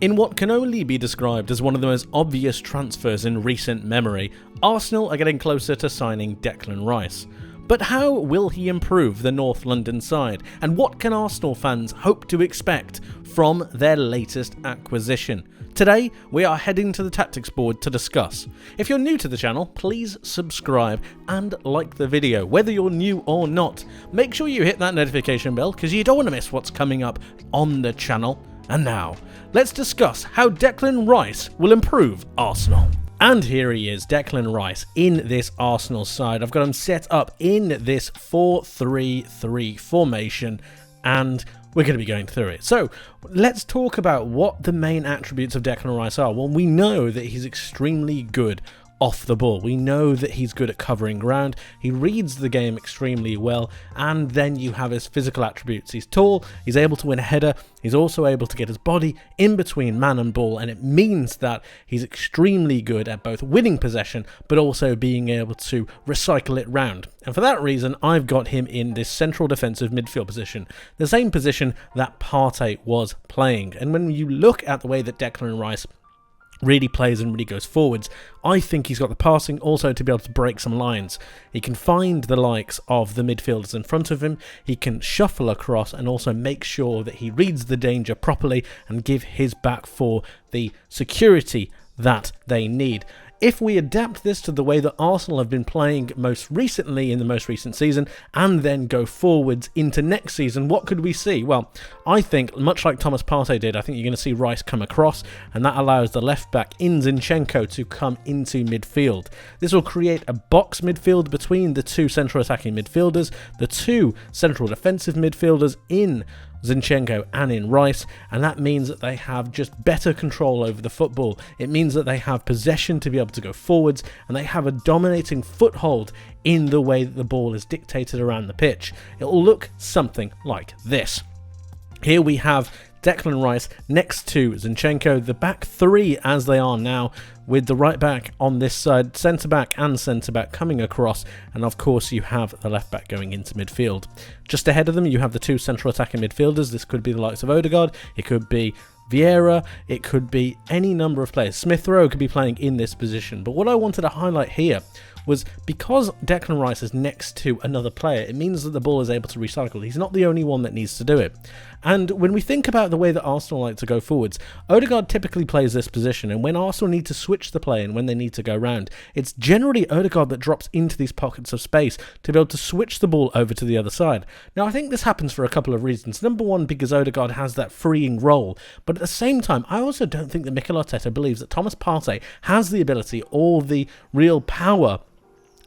In what can only be described as one of the most obvious transfers in recent memory, Arsenal are getting closer to signing Declan Rice. But how will he improve the North London side, and what can Arsenal fans hope to expect from their latest acquisition? Today, we are heading to the tactics board to discuss. If you're new to the channel, please subscribe and like the video. Whether you're new or not, make sure you hit that notification bell because you don't want to miss what's coming up on the channel. And now, let's discuss how Declan Rice will improve Arsenal. And here he is, Declan Rice, in this Arsenal side. I've got him set up in this 4-3-3 formation, and we're going to be going through it. So, let's talk about what the main attributes of Declan Rice are. Well, we know that he's extremely good off the ball. We know that he's good at covering ground, he reads the game extremely well, and then you have his physical attributes. He's tall, he's able to win a header, he's also able to get his body in between man and ball, and it means that he's extremely good at both winning possession but also being able to recycle it round. And for that reason, I've got him in this central defensive midfield position, the same position that Partey was playing. And when you look at the way that Declan Rice really plays and really goes forwards, I think he's got the passing also to be able to break some lines. He can find the likes of the midfielders in front of him, he can shuffle across and also make sure that he reads the danger properly and give his back four the security that they need. If we adapt this to the way that Arsenal have been playing most recently in the most recent season and then go forwards into next season, what could we see? Well, I think, much like Thomas Partey did, I think you're going to see Rice come across, and that allows the left back in Zekko to come into midfield. This will create a box midfield between the two central attacking midfielders, the two central defensive midfielders in Zekko and in Rice, and that means that they have just better control over the football. It means that they have possession to be able to go forwards, and they have a dominating foothold in the way that the ball is dictated around the pitch. It will look something like this. Here we have Declan Rice next to Zekko, the back three as they are now, with the right back on this side, centre back and centre back coming across, and of course you have the left back going into midfield. Just ahead of them you have the two central attacking midfielders. This could be the likes of Odegaard, it could be Vieira, it could be any number of players. Smith Rowe could be playing in this position, but what I wanted to highlight here was because Declan Rice is next to another player, it means that the ball is able to recycle. He's not the only one that needs to do it. And when we think about the way that Arsenal like to go forwards, Odegaard typically plays this position, and when Arsenal need to switch the play and when they need to go round, it's generally Odegaard that drops into these pockets of space to be able to switch the ball over to the other side. Now, I think this happens for a couple of reasons. Number one, because Odegaard has that freeing role, but at the same time, I also don't think that Mikel Arteta believes that Thomas Partey has the ability or the real power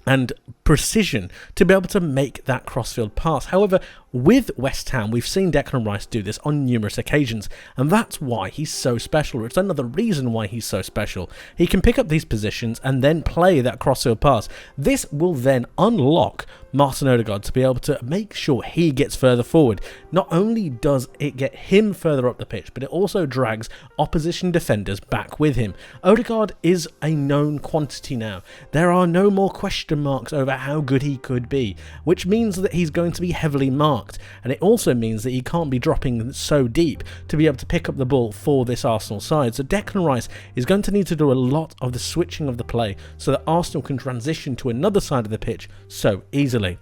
and precision to be able to make that crossfield pass. However, with West Ham, we've seen Declan Rice do this on numerous occasions, and that's why he's so special. It's another reason why he's so special. He can pick up these positions and then play that crossfield pass. This will then unlock Martin Odegaard to be able to make sure he gets further forward. Not only does it get him further up the pitch, but it also drags opposition defenders back with him. Odegaard is a known quantity now. There are no more question marks over how good he could be, which means that he's going to be heavily marked. And it also means that he can't be dropping so deep to be able to pick up the ball for this Arsenal side. So Declan Rice is going to need to do a lot of the switching of the play so that Arsenal can transition to another side of the pitch so easily.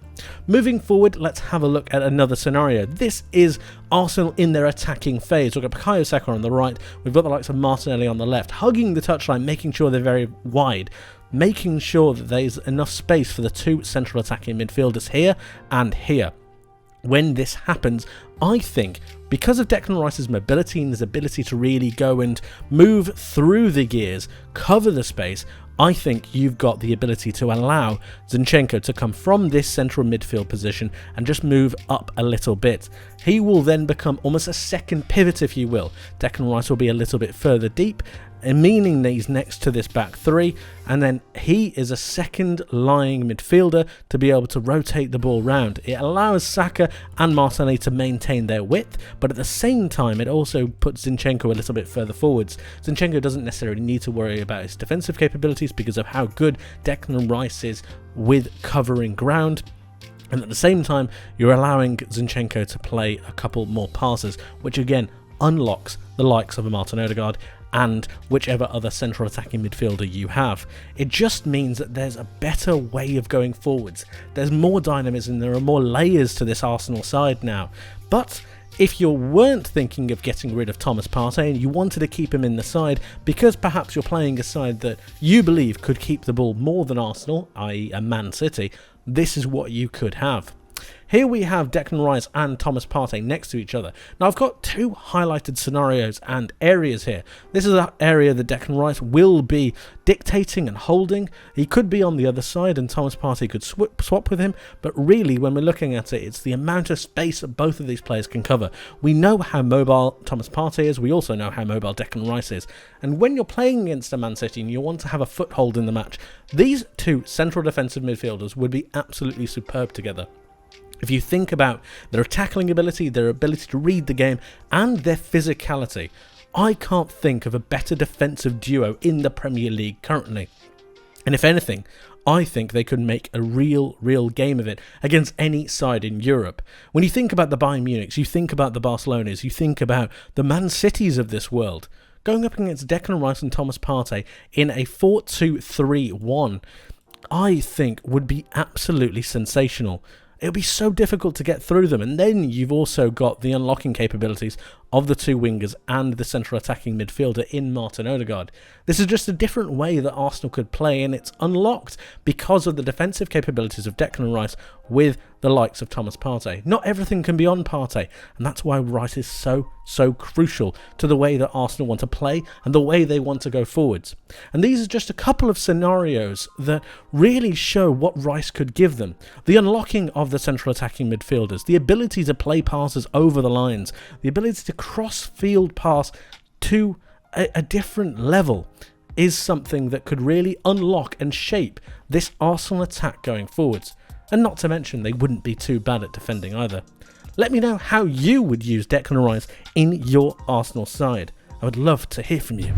Moving forward, let's have a look at another scenario. This is Arsenal in their attacking phase. We've got Bukayo Saka on the right, we've got the likes of Martinelli on the left, hugging the touchline, making sure they're very wide, making sure that there's enough space for the two central attacking midfielders here and here. When this happens, I think because of Declan Rice's mobility and his ability to really go and move through the gears, cover the space, I think you've got the ability to allow Zekko to come from this central midfield position and just move up a little bit. He will then become almost a second pivot, if you will. Declan Rice will be a little bit further deep, meaning that he's next to this back three, and then he is a second lying midfielder to be able to rotate the ball round. It allows Saka and Martinelli to maintain their width, but at the same time it also puts Zinchenko a little bit further forwards. Zinchenko doesn't necessarily need to worry about his defensive capabilities because of how good Declan Rice is with covering ground. And at the same time, you're allowing Zinchenko to play a couple more passes, which again, unlocks the likes of a Martin Odegaard and whichever other central attacking midfielder you have. It just means that there's a better way of going forwards. There's more dynamism, there are more layers to this Arsenal side now. But if you weren't thinking of getting rid of Thomas Partey and you wanted to keep him in the side because perhaps you're playing a side that you believe could keep the ball more than Arsenal, i.e. a Man City, this is what you could have. Here we have Declan Rice and Thomas Partey next to each other. Now I've got two highlighted scenarios and areas here. This is an area that Declan Rice will be dictating and holding. He could be on the other side and Thomas Partey could swap with him, but really when we're looking at it, it's the amount of space that both of these players can cover. We know how mobile Thomas Partey is, we also know how mobile Declan Rice is, and when you're playing against a Man City and you want to have a foothold in the match, these two central defensive midfielders would be absolutely superb together. If you think about their tackling ability, their ability to read the game, and their physicality, I can't think of a better defensive duo in the Premier League currently. And if anything, I think they could make a real game of it against any side in Europe. When you think about the Bayern Munichs, you think about the Barcelonas, you think about the Man Cities of this world, going up against Declan Rice and Thomas Partey in a 4-2-3-1, I think would be absolutely sensational. It would be so difficult to get through them, and then you've also got the unlocking capabilities of the two wingers and the central attacking midfielder in Martin Odegaard. This is just a different way that Arsenal could play, and it's unlocked because of the defensive capabilities of Declan Rice with the likes of Thomas Partey. Not everything can be on Partey, and that's why Rice is so crucial to the way that Arsenal want to play and the way they want to go forwards. And these are just a couple of scenarios that really show what Rice could give them. The unlocking of the central attacking midfielders, the ability to play passes over the lines, the ability to cross-field pass to a different level is something that could really unlock and shape this Arsenal attack going forwards. And not to mention, they wouldn't be too bad at defending either. Let me know how you would use Declan Rice in your Arsenal side. I would love to hear from you.